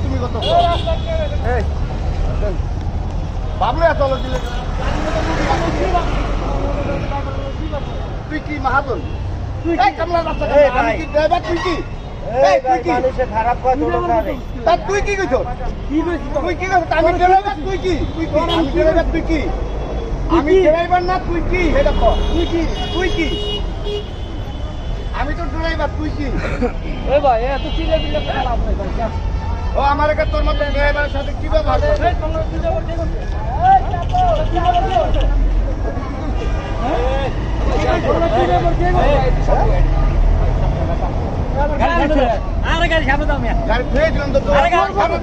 তুমি কত বাবলু এত দিলে তুই কি মাহাজন কামলা ড্রাইভার তুই কি খারাপ তুই কি কইছ তুই কি আমি ড্রাইভার তুই কি আমি ড্রাইভার তুই কি আমি ড্রাইভার না তুই কি এটা তুই কি তুই কি আমি তো ড্রাইভার তুই কি ভাই এত চিল্লা চিল্লা করে লাভ নাই ভাই ও আমার কাছে তোর মতো ড্রাইভারের সাথে কি ব্যবহার করছিস আরে গাড়ি সামনে দাও মিয়া গাড়ি ফেলে দিলাম তো আরে গাড়ি সামনে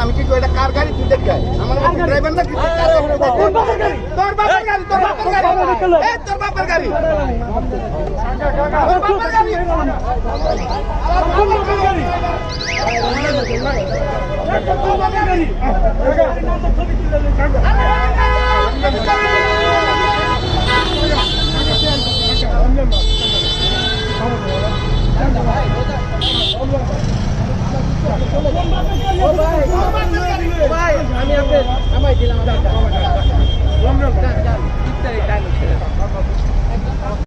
আমি কি কই এটা কার গাড়ি তুই দেখ আমার ড্রাইভার না কি তোর বাবার গাড়ি তোর বাবার গাড়ি তোর বাবার গাড়ি তোর বাবার গাড়ি ভাই আমি আপনাকে আমায় দিলাম